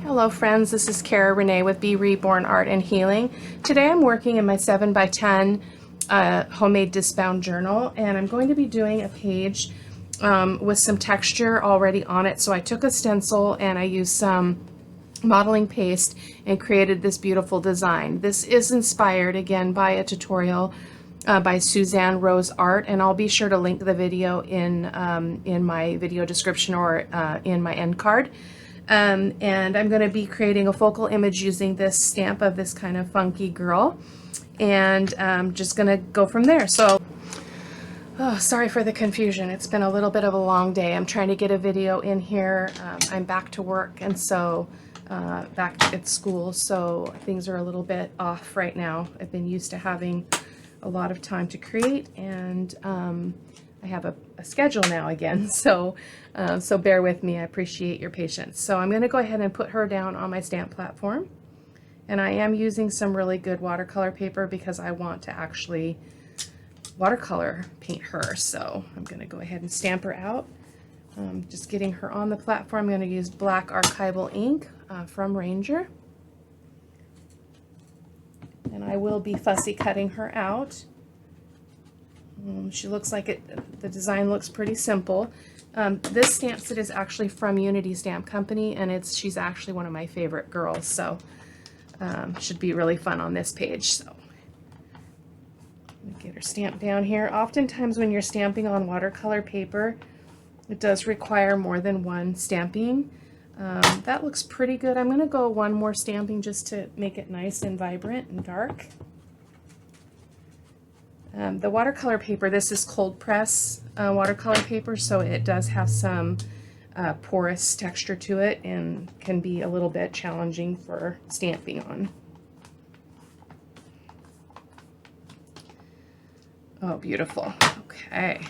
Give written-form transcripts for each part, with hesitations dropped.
Hello friends, this is Cara-Renee with B.Reborn Art and Healing. Today I'm working in my 7x10 homemade disc-bound journal, and I'm going to be doing a page with some texture already on it. So I took a stencil and I used some modeling paste and created this beautiful design. This is inspired again by a tutorial by Susanne Rose Art, and I'll be sure to link the video in my video description or in my end card. And I'm going to be creating a focal image using this stamp of this kind of funky girl, and I'm just going to go from there. So, oh, sorry for the confusion. It's been a little bit of a long day. I'm trying to get a video in here. I'm back to work, and so back at school, so things are a little bit off right now. I've been used to having a lot of time to create, and I have a schedule now again, so so bear with me. I appreciate your patience. So I'm going to go ahead and put her down on my stamp platform, and I am using some really good watercolor paper because I want to actually watercolor paint her. So I'm going to go ahead and stamp her out. Just getting her on the platform. I'm going to use black archival ink from Ranger, and I will be fussy cutting her out. She looks like the design looks pretty simple. This stamp set is actually from Unity Stamp Company, and she's actually one of my favorite girls, so should be really fun on this page. So get her stamped down here. Oftentimes when you're stamping on watercolor paper, it does require more than one stamping. That looks pretty good. I'm going to go one more stamping just to make it nice and vibrant and dark. The watercolor paper, this is cold press watercolor paper, so it does have some porous texture to it and can be a little bit challenging for stamping on. Oh, beautiful. Okay.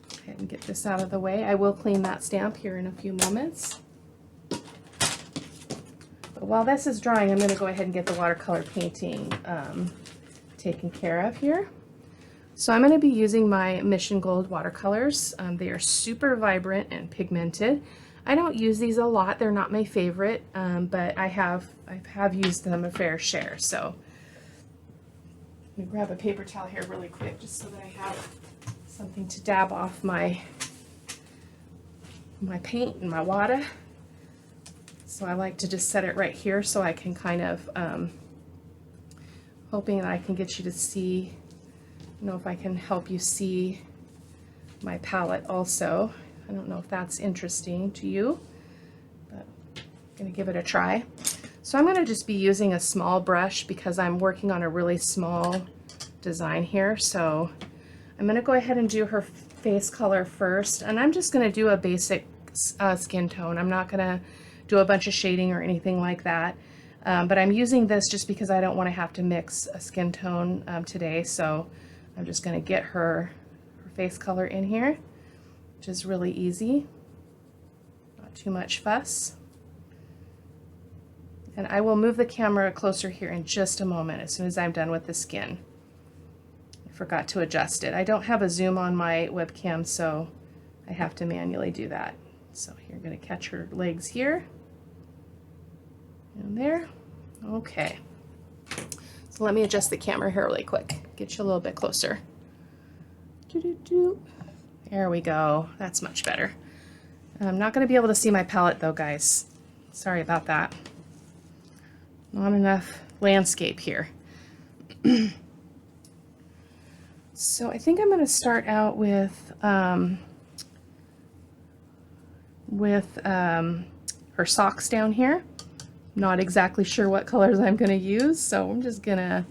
Go ahead and get this out of the way. I will clean that stamp here in a few moments. But while this is drying, I'm going to go ahead and get the watercolor painting taken care of here. So I'm going to be using my Mission Gold Watercolors. They are super vibrant and pigmented. I don't use these a lot. They're not my favorite, but I have used them a fair share. So let me grab a paper towel here really quick just so that I have something to dab off my paint and my water. So I like to just set it right here so I can kind of hoping that I can get you to see, if I can help you see my palette also. I don't know if that's interesting to you, but I'm going to give it a try. So I'm going to just be using a small brush because I'm working on a really small design here. So I'm going to go ahead and do her face color first, and I'm just going to do a basic skin tone. I'm not going to do a bunch of shading or anything like that. But I'm using this just because I don't want to have to mix a skin tone today, so I'm just going to get her face color in here, which is really easy, not too much fuss. And I will move the camera closer here in just a moment as soon as I'm done with the skin. I forgot to adjust it. I don't have a zoom on my webcam, so I have to manually do that. So you're going to catch her legs here. And there. Okay. So let me adjust the camera here really quick. Get you a little bit closer. There we go. That's much better. I'm not going to be able to see my palette though, guys. Sorry about that. Not enough landscape here. So I think I'm going to start out with her socks down here. Not exactly sure what colors I'm going to use, so I'm just gonna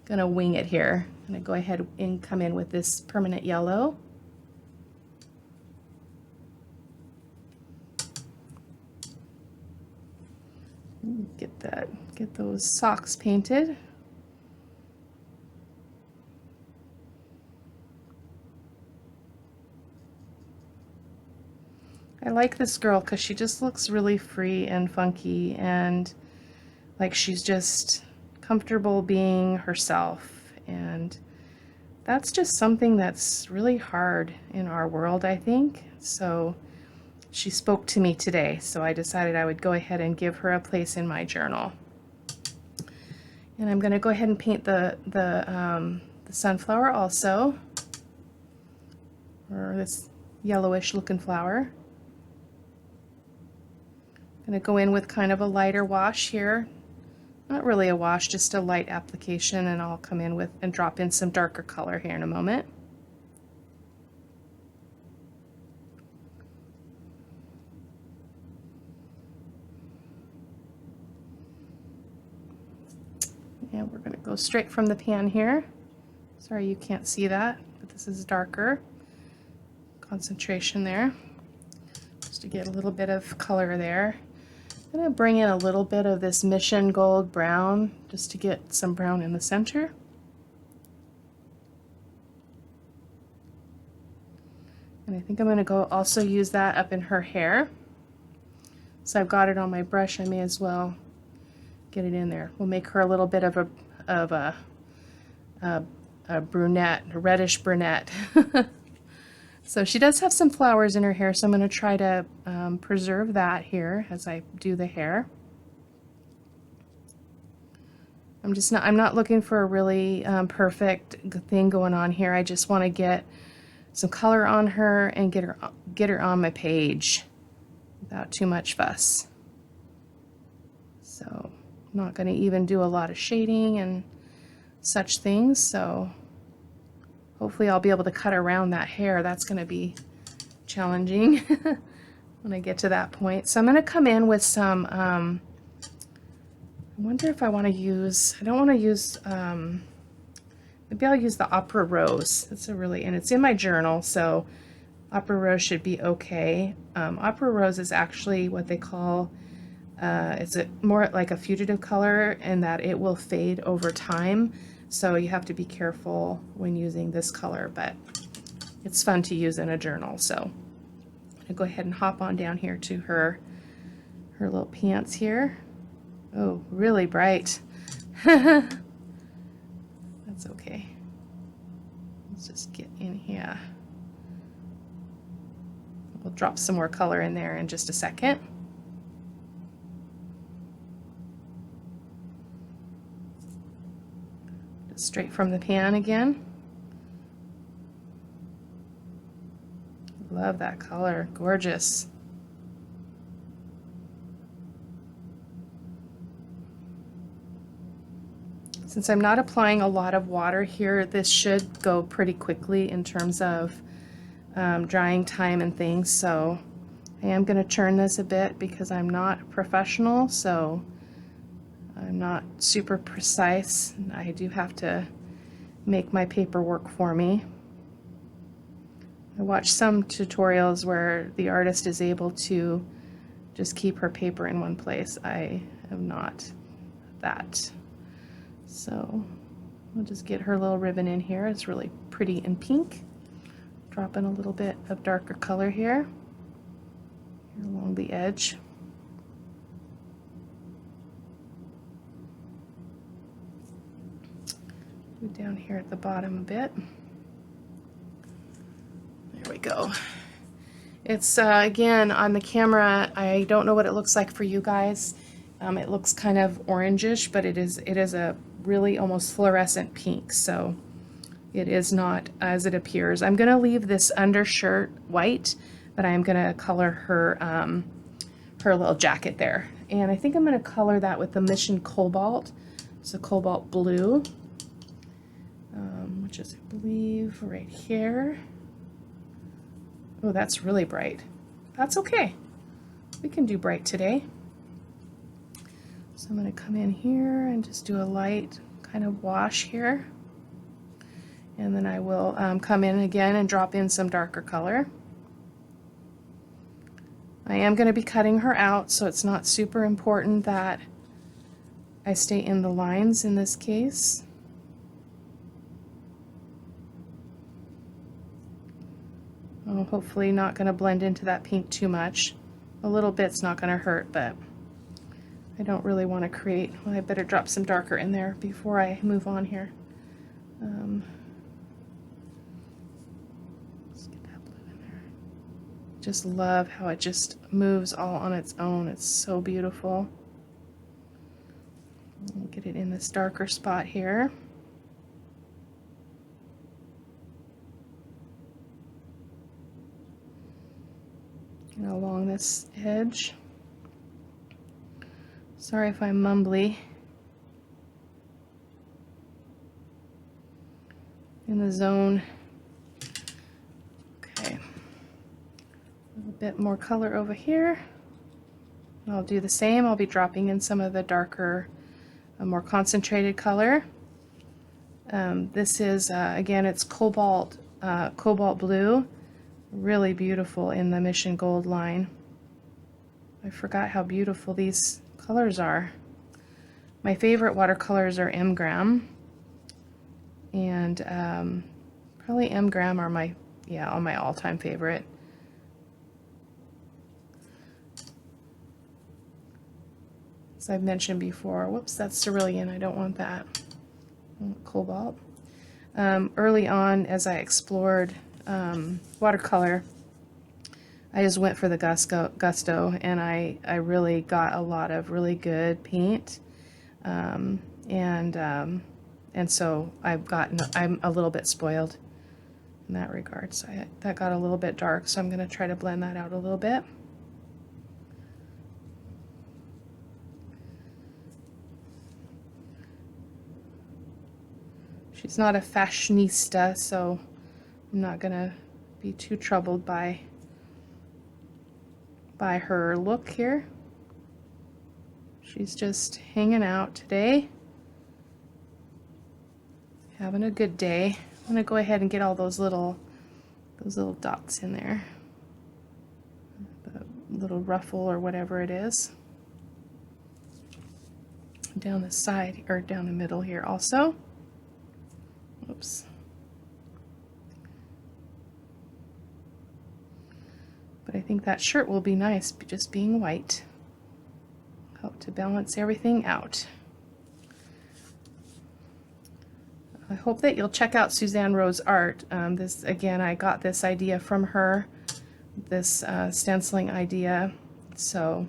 wing it here. I'm going to go ahead and come in with this permanent yellow. Get those socks painted. I like this girl because she just looks really free and funky and like she's just comfortable being herself, and that's just something that's really hard in our world, I think. So she spoke to me today, so I decided I would go ahead and give her a place in my journal. And I'm going to go ahead and paint the sunflower also, or this yellowish looking flower. I'm going to go in with kind of a lighter wash here. Not really a wash, just a light application, and I'll come in with and drop in some darker color here in a moment. And we're going to go straight from the pan here. Sorry you can't see that, but this is darker. Concentration there, just to get a little bit of color there. I'm going to bring in a little bit of this Mission Gold brown, just to get some brown in the center. And I think I'm going to go also use that up in her hair. So I've got it on my brush, I may as well get it in there. We'll make her a little bit of a brunette, a reddish brunette. So she does have some flowers in her hair, so I'm going to try to preserve that here as I do the hair. I'm not looking for a really perfect thing going on here. I just want to get some color on her and get her on my page without too much fuss. So I'm not going to even do a lot of shading and such things, so hopefully I'll be able to cut around that hair. That's going to be challenging when I get to that point. So I'm going to come in with some, I wonder if I want to use, I don't want to use, maybe I'll use the Opera Rose. That's a really, and it's in my journal, so Opera Rose should be okay. Opera Rose is actually what they call, it's more like a fugitive color in that it will fade over time. So you have to be careful when using this color, but it's fun to use in a journal. So I'm going to go ahead and hop on down here to her little pants here. Oh, really bright. That's okay. Let's just get in here. We'll drop some more color in there in just a second. Straight from the pan again. Love that color, gorgeous. Since I'm not applying a lot of water here, this should go pretty quickly in terms of drying time and things, so I am going to churn this a bit because I'm not professional, so I'm not super precise. I do have to make my paper work for me. I watched some tutorials where the artist is able to just keep her paper in one place. I am not that. So we'll just get her little ribbon in here. It's really pretty and pink. Drop in a little bit of darker color here along the edge. Down here at the bottom a bit. There we go. It's again on the camera, I don't know what it looks like for you guys. It looks kind of orangish, but it is a really almost fluorescent pink, so it is not as it appears. I'm going to leave this undershirt white, but I'm going to color her her little jacket there, and I think I'm going to color that with the Mission Cobalt. It's a cobalt blue. Which is, I believe, right here. Oh, that's really bright. That's okay. We can do bright today. So I'm going to come in here and just do a light kind of wash here. And then I will come in again and drop in some darker color. I am going to be cutting her out, so it's not super important that I stay in the lines in this case. Oh, hopefully not going to blend into that pink too much. A little bit's not going to hurt, but I don't really want to create, well, I better drop some darker in there before I move on here. Let's get that blue in there. Just love how it just moves all on its own. It's so beautiful. I'll get it in this darker spot here. And along this edge. Sorry if I'm mumbly. In the zone. Okay. A little bit more color over here. I'll do the same. I'll be dropping in some of the darker, more concentrated color. This is, again, it's cobalt blue. Really beautiful in the Mission Gold line. I forgot how beautiful these colors are. My favorite watercolors are M. Graham. And probably M. Graham are my all-time favorite. As I've mentioned before, whoops, that's cerulean. I don't want that. I want cobalt. Early on, as I explored watercolor, I just went for the gusto, and I really got a lot of really good paint, and so I'm a little bit spoiled in that regard. So that got a little bit dark, so I'm going to try to blend that out a little bit. She's not a fashionista, so I'm not going to be too troubled by her look here. She's just hanging out today, having a good day. I'm going to go ahead and get all those little dots in there, the little ruffle or whatever it is, down the side or down the middle here also. Oops. But I think that shirt will be nice, just being white. Help to balance everything out. I hope that you'll check out Susanne Rose Art. This, again, I got this idea from her, this stenciling idea. So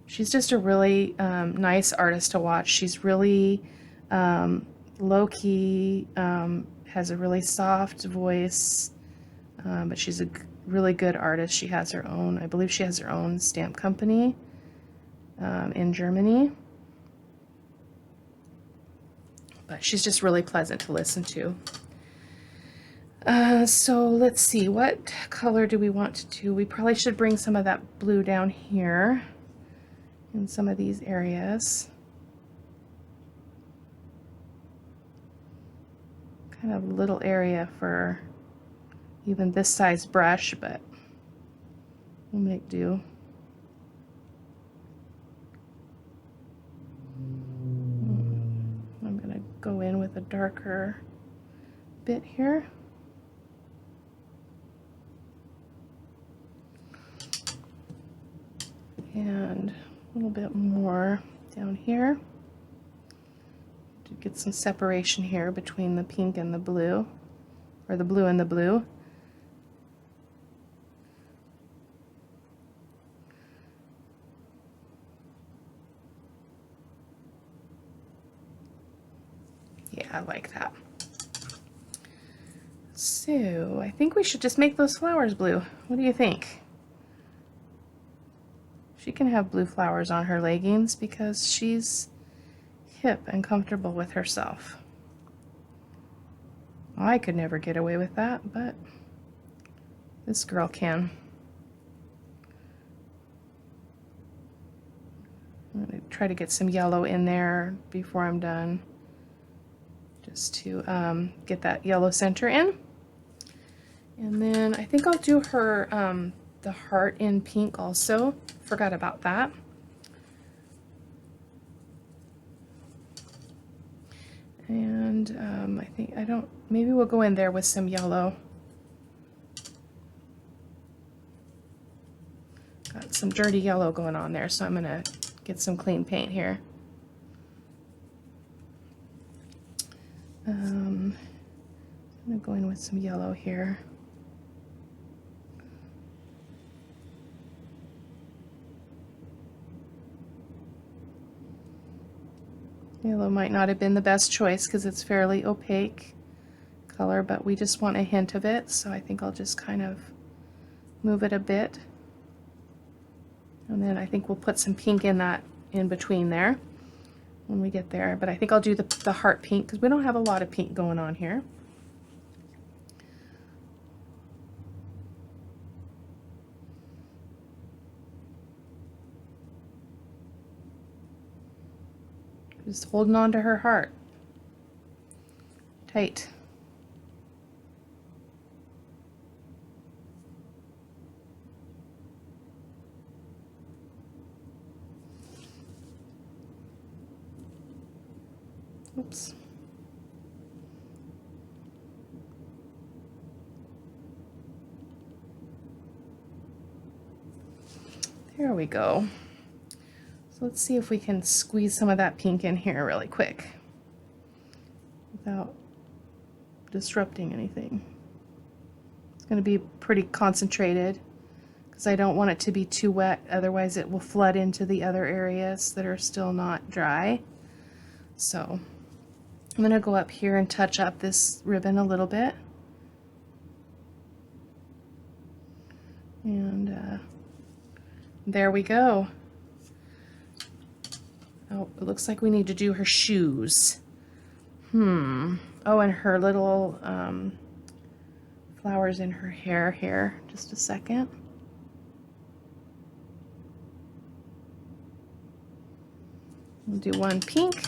she's just a really nice artist to watch. She's really low-key, has a really soft voice, but she's a really good artist. She has her own, I believe she has her own stamp company in Germany. But she's just really pleasant to listen to. So let's see, what color do we want to do? We probably should bring some of that blue down here in some of these areas. Kind of little area for even this size brush, but we'll make do. I'm going to go in with a darker bit here. And a little bit more down here to get some separation here between the pink and the blue, or the blue and the blue. Yeah, I like that. So I think we should just make those flowers blue. What do you think? She can have blue flowers on her leggings because she's hip and comfortable with herself. I could never get away with that, but this girl can. I'm going to try to get some yellow in there before I'm done, just to get that yellow center in. And then I think I'll do her the heart in pink also. Forgot about that. And I think maybe we'll go in there with some yellow. Got some dirty yellow going on there, so I'm gonna get some clean paint here. I'm gonna go in with some yellow here. Yellow might not have been the best choice because it's fairly opaque color, but we just want a hint of it, so I think I'll just kind of move it a bit. And then I think we'll put some pink in that in between there when we get there, but I think I'll do the heart pink because we don't have a lot of pink going on here. Just holding on to her heart tight. Oops. There we go. So let's see if we can squeeze some of that pink in here really quick without disrupting anything. It's going to be pretty concentrated because I don't want it to be too wet, otherwise it will flood into the other areas that are still not dry. So I'm going to go up here and touch up this ribbon a little bit. And there we go. Oh, it looks like we need to do her shoes. Oh, and her little flowers in her hair here. Just a second. We'll do one pink.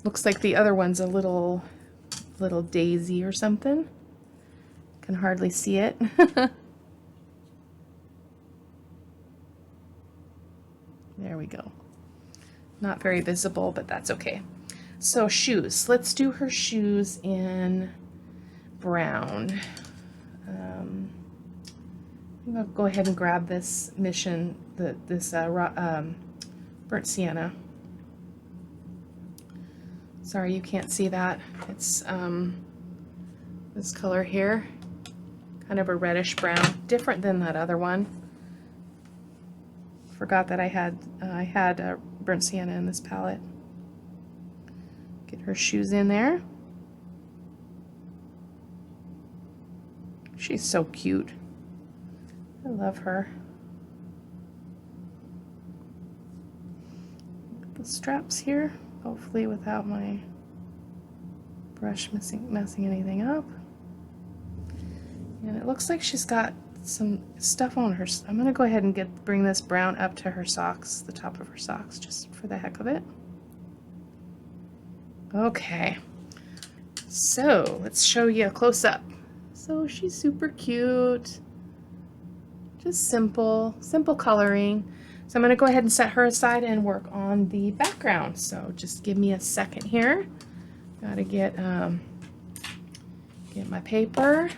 Looks like the other one's a little daisy or something. Can hardly see it. There we go. Not very visible, but that's okay. So shoes. Let's do her shoes in brown. I'll go ahead and grab this Mission, burnt sienna. Sorry, you can't see that. It's this color here, kind of a reddish brown, different than that other one. Forgot that I had burnt sienna in this palette. Get her shoes in there. She's so cute. I love her. The straps here, hopefully without my brush messing anything up. And it looks like she's got some stuff on her. I'm gonna go ahead and bring this brown up to her socks, the top of her socks, just for the heck of it. Okay, so let's show you a close-up. So she's super cute, just simple coloring. So I'm gonna go ahead and set her aside and work on the background. So just give me a second here. Gotta get my paper.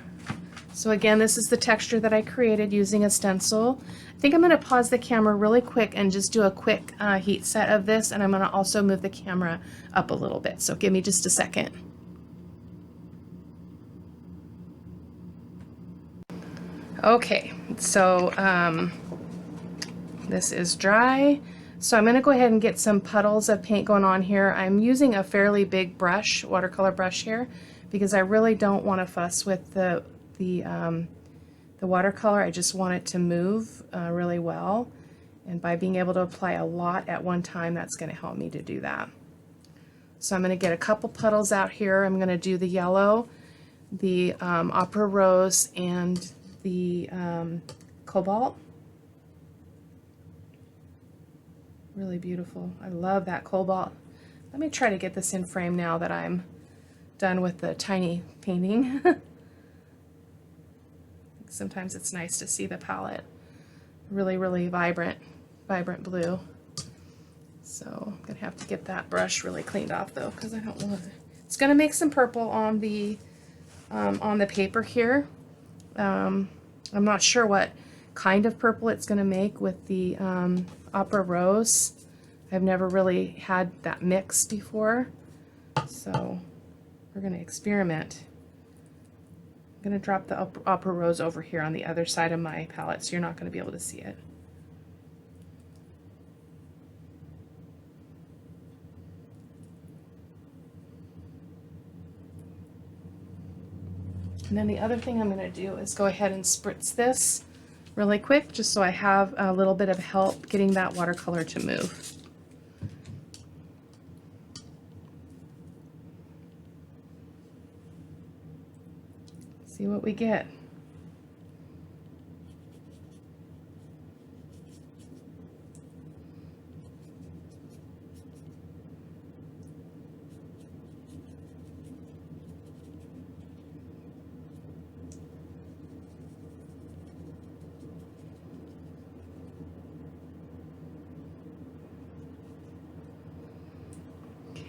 So again, this is the texture that I created using a stencil. I think I'm going to pause the camera really quick and just do a quick heat set of this, and I'm going to also move the camera up a little bit. So give me just a second. Okay, so this is dry. So I'm going to go ahead and get some puddles of paint going on here. I'm using a fairly big brush, watercolor brush here, because I really don't want to fuss with the watercolor. I just want it to move really well, and by being able to apply a lot at one time, that's going to help me to do that. So I'm going to get a couple puddles out here. I'm going to do the yellow, the opera rose, and the cobalt. Really beautiful. I love that cobalt. Let me try to get this in frame now that I'm done with the tiny painting. Sometimes it's nice to see the palette. Really vibrant blue. So I'm gonna have to get that brush really cleaned off though, because I don't want it. It's gonna make some purple on the paper here. I'm not sure what kind of purple it's gonna make with the opera rose. I've never really had that mix before, so we're gonna experiment. I'm going to drop the opera rose over here on the other side of my palette, so you're not going to be able to see it. And then the other thing I'm going to do is go ahead and spritz this really quick, just so I have a little bit of help getting that watercolor to move. See what we get.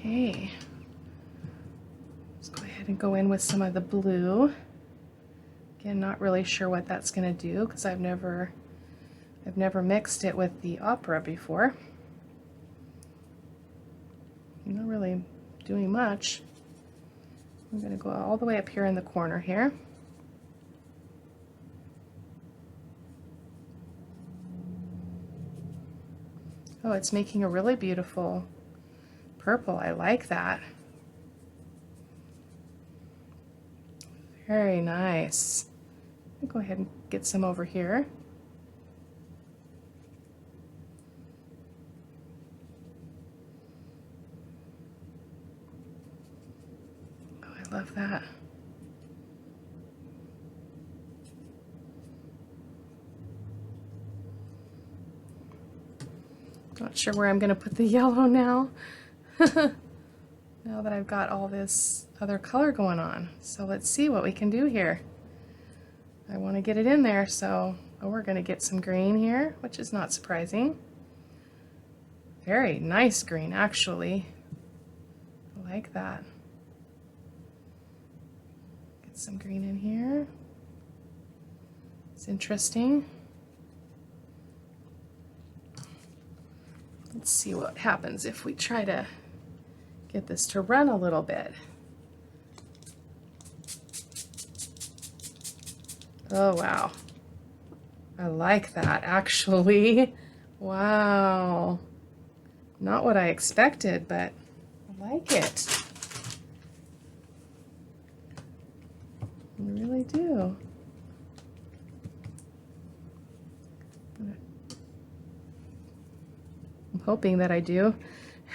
Okay, let's go ahead and go in with some of the blue. Again, not really sure what that's going to do because I've never mixed it with the opera before. I'm not really doing much. I'm going to go all the way up here in the corner here. Oh, it's making a really beautiful purple. I like that. Very nice. I'll go ahead and get some over here. Oh, I love that. Not sure where I'm going to put the yellow now. Now that I've got all this other color going on. So let's see what we can do here. I want to get it in there, so we're going to get some green here, which is not surprising. Very nice green, actually. I like that. Get some green in here. It's interesting. Let's see what happens if we try to get this to run a little bit. Oh wow, I like that actually. Wow, not what I expected, but I like it. I really do. I'm hoping that I do.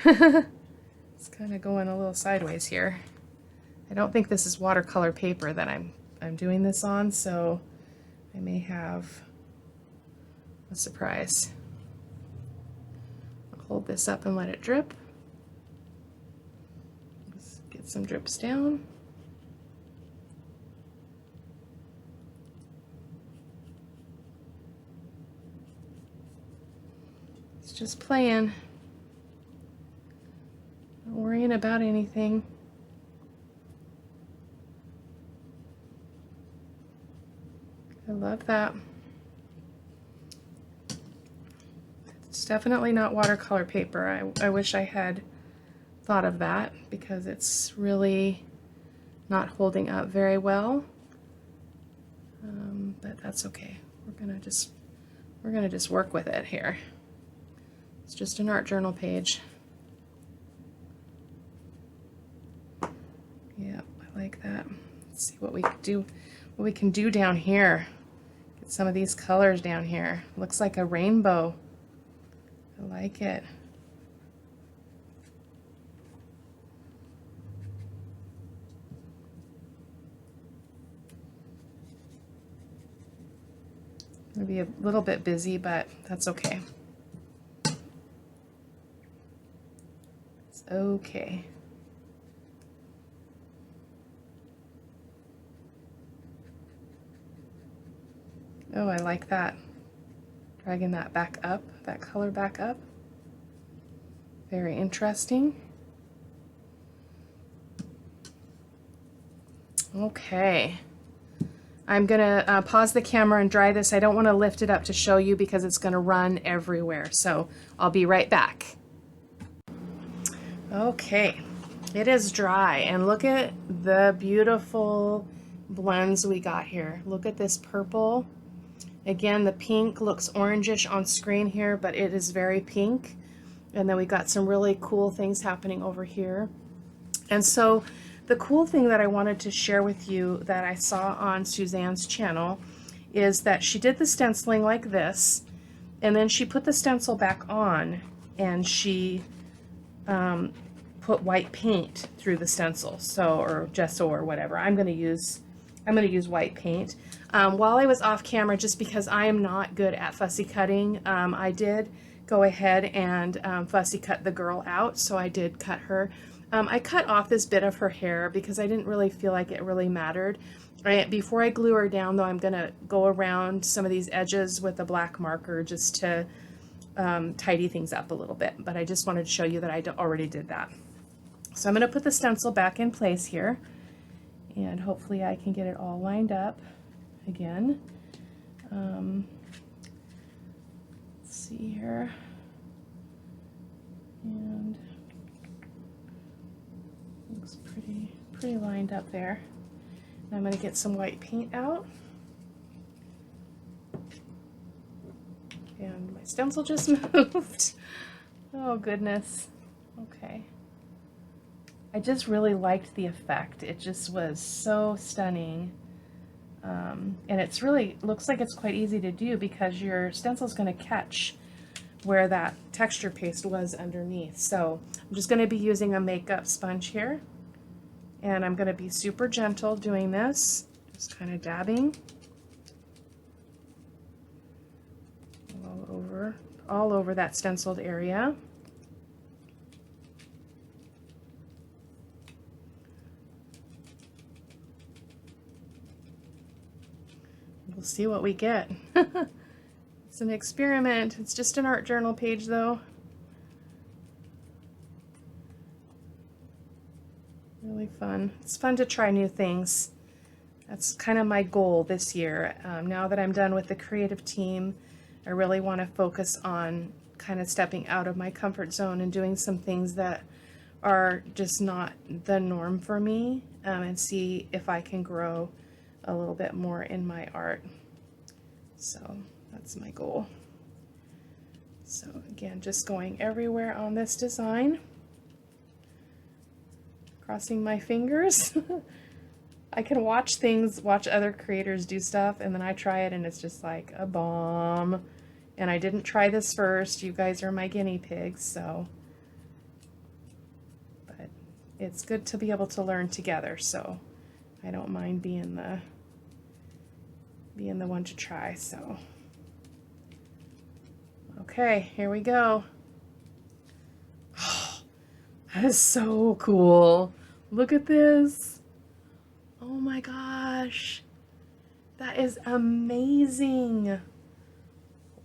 It's kind of going a little sideways here. I don't think this is watercolor paper that I'm doing this on, so I may have a surprise. I'll hold this up and let it drip. Let's get some drips down. It's just playing. Not worrying about anything. I love that. It's definitely not watercolor paper. I wish I had thought of that because it's really not holding up very well. But that's okay. We're gonna just work with it here. It's just an art journal page. Yeah, I like that. Let's see what we can do down here. Get some of these colors down here. Looks like a rainbow. I like it. It'll be a little bit busy, but that's okay. It's okay. Oh, I like that. Dragging that back up, that color back up. Very interesting. Okay. I'm gonna pause the camera and dry this. I don't want to lift it up to show you because it's gonna run everywhere. So I'll be right back. Okay, it is dry and look at the beautiful blends we got here. Look at this purple. Again, the pink looks orangish on screen here, but it is very pink. And then we got some really cool things happening over here. And so the cool thing that I wanted to share with you that I saw on Suzanne's channel is that she did the stenciling like this, and then she put the stencil back on, and she put white paint through the stencil, so, or gesso or whatever. I'm gonna use white paint. While I was off camera, just because I am not good at fussy cutting, I did go ahead and fussy cut the girl out, so I did cut her. I cut off this bit of her hair because I didn't really feel like it really mattered. Before I glue her down, though, I'm gonna go around some of these edges with a black marker just to tidy things up a little bit, but I just wanted to show you that I already did that. So I'm gonna put the stencil back in place here, and hopefully I can get it all lined up again. Let's see here, and looks pretty lined up there. And I'm going to get some white paint out, and my stencil just moved. Oh goodness. Okay. I just really liked the effect. It just was so stunning. And it's really, looks like it's quite easy to do because your stencil is going to catch where that texture paste was underneath. So I'm just going to be using a makeup sponge here, and I'm going to be super gentle doing this, just kind of dabbing all over that stenciled area. We'll see what we get. It's an experiment. It's just an art journal page, though. Really fun. It's fun to try new things. That's kind of my goal this year. Now that I'm done with the creative team, I really want to focus on kind of stepping out of my comfort zone and doing some things that are just not the norm for me, and see if I can grow a little bit more in my art. So that's my goal. So again, just going everywhere on this design, crossing my fingers. I can watch other creators do stuff, and then I try it and it's just like a bomb. And I didn't try this first. You guys are my guinea pigs, so. But it's good to be able to learn together, so I don't mind being the one to try. So okay, here we go. Oh, that is so cool. Look at this. Oh my gosh, that is amazing.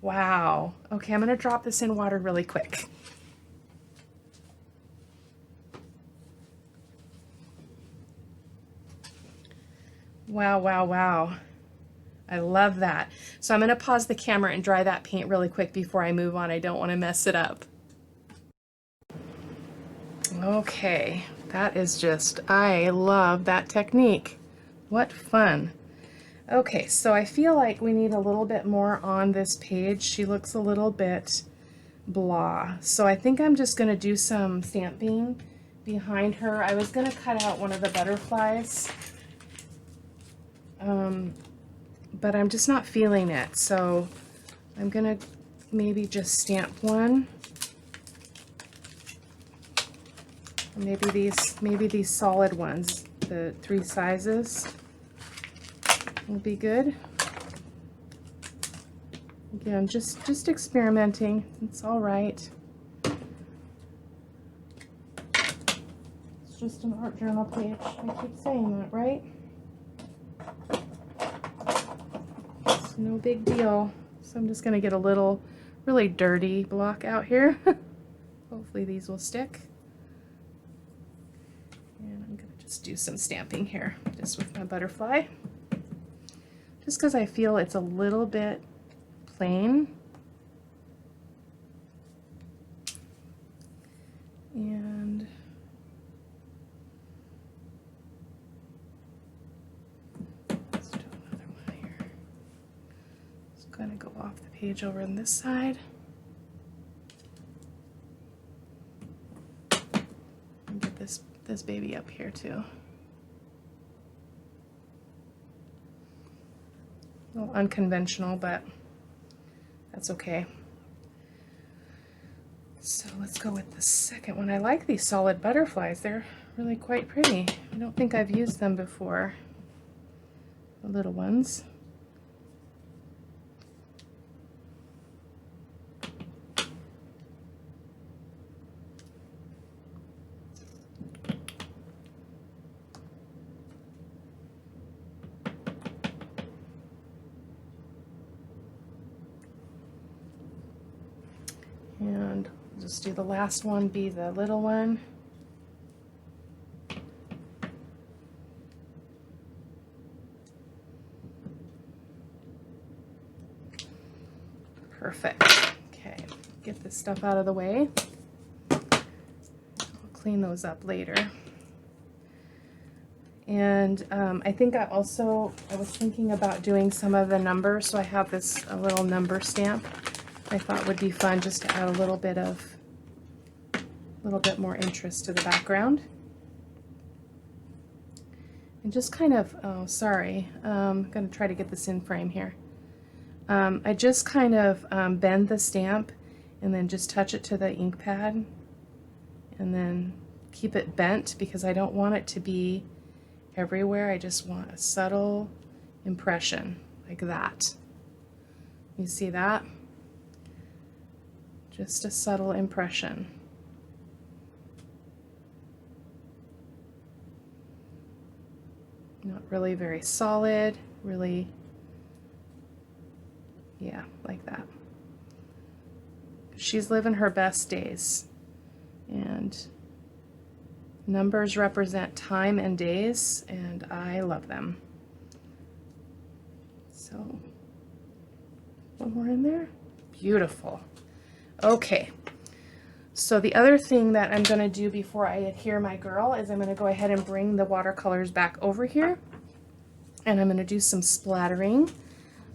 Wow. Okay, I'm gonna drop this in water really quick. Wow, wow, wow. I love that. So I'm going to pause the camera and dry that paint really quick before I move on. I don't want to mess it up. Okay, that is just, I love that technique. What fun. Okay, so I feel like we need a little bit more on this page. She looks a little bit blah. So I think I'm just going to do some stamping behind her. I was going to cut out one of the butterflies, but I'm just not feeling it, so I'm gonna maybe just stamp one. Or maybe these solid ones, the 3 sizes, will be good. Again, just experimenting. It's all right. It's just an art journal page. I keep saying that, right? No big deal. So I'm just going to get a little really dirty block out here. Hopefully these will stick. And I'm going to just do some stamping here just with my butterfly. Just because I feel it's a little bit plain. And going to go off the page over on this side. And get this baby up here too. A little unconventional, but that's okay. So let's go with the second one. I like these solid butterflies. They're really quite pretty. I don't think I've used them before. The little ones. And just do the last one, be the little one. Perfect. Okay, get this stuff out of the way. I'll clean those up later. And I think I was thinking about doing some of the numbers, so I have a little number stamp I thought would be fun just to add a little bit more interest to the background. And just kind of, oh sorry, I'm going to try to get this in frame here. I just kind of bend the stamp and then just touch it to the ink pad and then keep it bent because I don't want it to be everywhere. I just want a subtle impression like that. You see that? Just a subtle impression. Not really very solid, really, yeah, like that. She's living her best days, and numbers represent time and days, and I love them. So, one more in there. Beautiful. Okay, so the other thing that I'm going to do before I adhere my girl is I'm going to go ahead and bring the watercolors back over here, and I'm going to do some splattering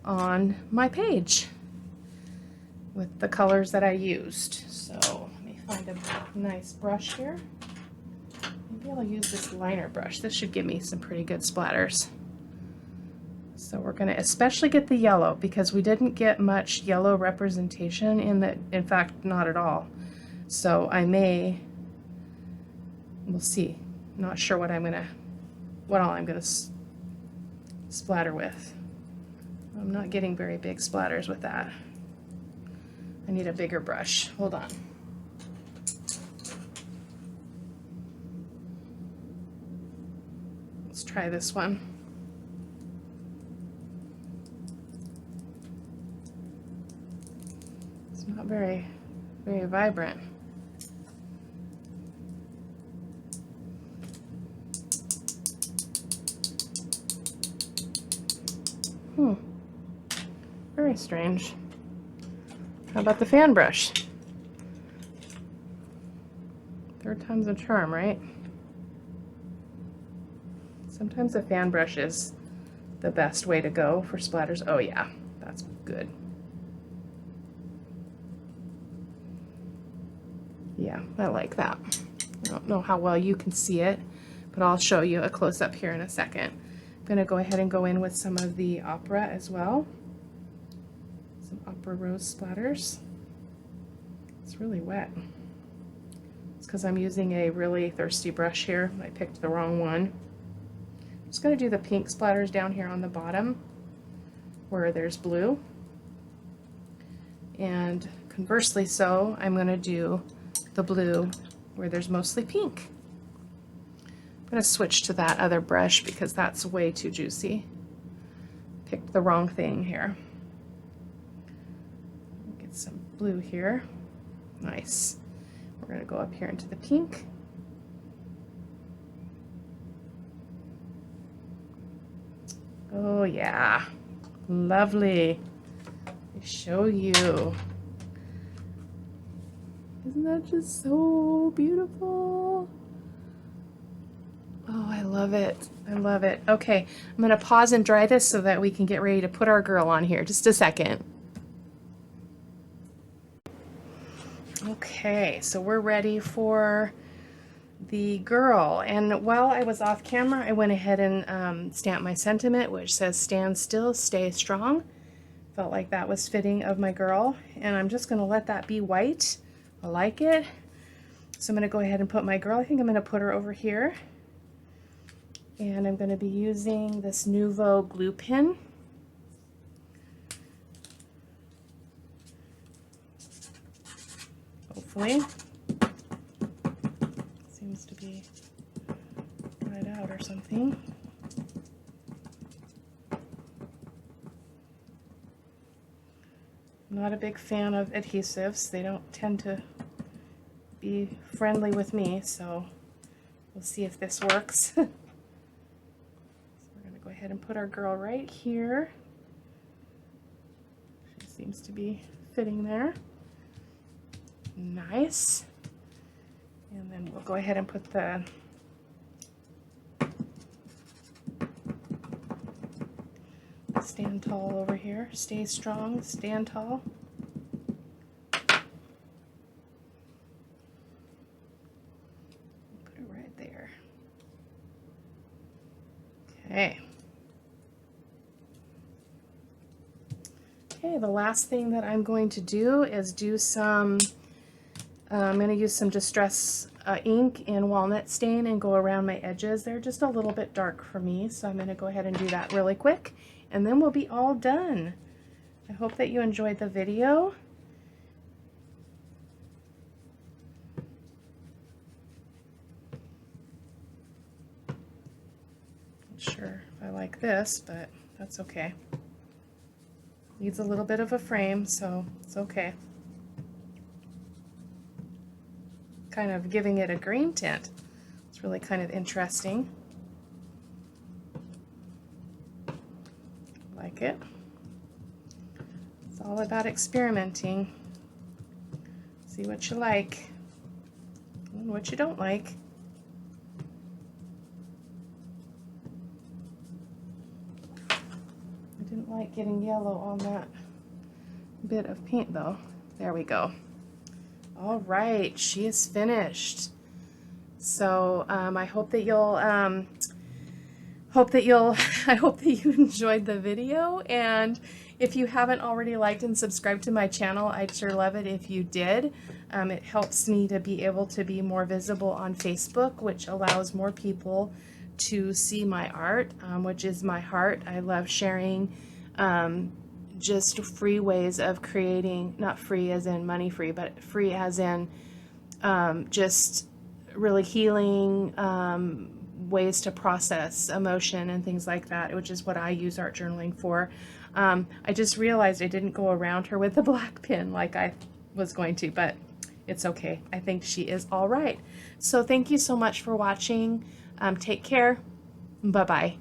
on my page with the colors that I used. So let me find a nice brush here. Maybe I'll use this liner brush. This should give me some pretty good splatters. So we're going to especially get the yellow because we didn't get much yellow representation in fact, not at all. So we'll see. Not sure what all I'm gonna splatter with. I'm not getting very big splatters with that. I need a bigger brush. Hold on. Let's try this one. It's not very vibrant. Very strange. How about the fan brush? Third time's a charm, right? Sometimes a fan brush is the best way to go for splatters. Oh yeah, that's good. Yeah, I like that. I don't know how well you can see it, but I'll show you a close-up here in a second. I'm going to go ahead and go in with some of the opera as well. Some opera rose splatters. It's really wet. It's because I'm using a really thirsty brush here. I picked the wrong one. I'm just going to do the pink splatters down here on the bottom where there's blue. And conversely so, I'm going to do the blue where there's mostly pink. I'm going to switch to that other brush because that's way too juicy. Picked the wrong thing here. Get some blue here. Nice. We're going to go up here into the pink. Oh yeah, lovely. Let me show you. Isn't that just so beautiful? Oh, I love it. I love it. Okay, I'm going to pause and dry this so that we can get ready to put our girl on here. Just a second. Okay, so we're ready for the girl. And while I was off camera, I went ahead and stamped my sentiment, which says stand still, stay strong. Felt like that was fitting of my girl, and I'm just going to let that be white. I like it. So I'm going to go ahead and put my girl, I think I'm going to put her over here. And I'm going to be using this Nuvo glue pen. Hopefully. Seems to be dried out or something. I'm not a big fan of adhesives. They don't tend to be friendly with me, so we'll see if this works. So we're going to go ahead and put our girl right here. She seems to be fitting there. Nice. And then we'll go ahead and put the stand tall over here. Stay strong, stand tall. Put it right there. Okay. Okay, the last thing that I'm going to do is do some, I'm going to use some Distress ink and walnut stain and go around my edges. They're just a little bit dark for me, so I'm going to go ahead and do that really quick, and then we'll be all done. I hope that you enjoyed the video. Not sure if I like this, but that's okay. Needs a little bit of a frame, so it's okay. Kind of giving it a green tint. It's really kind of interesting. Like it. It's all about experimenting. See what you like and what you don't like. I didn't like getting yellow on that bit of paint though. There we go. All right, she is finished. So I hope that you'll I hope that you enjoyed the video, and if you haven't already liked and subscribed to my channel, I'd sure love it if you did. It helps me to be able to be more visible on Facebook, which allows more people to see my art, which is my heart. I love sharing just free ways of creating, not free as in money free, but free as in just really healing ways to process emotion and things like that, which is what I use art journaling for. I just realized I didn't go around her with the black pin like I was going to, but it's okay. I think she is all right. So thank you so much for watching. Take care. Bye-bye.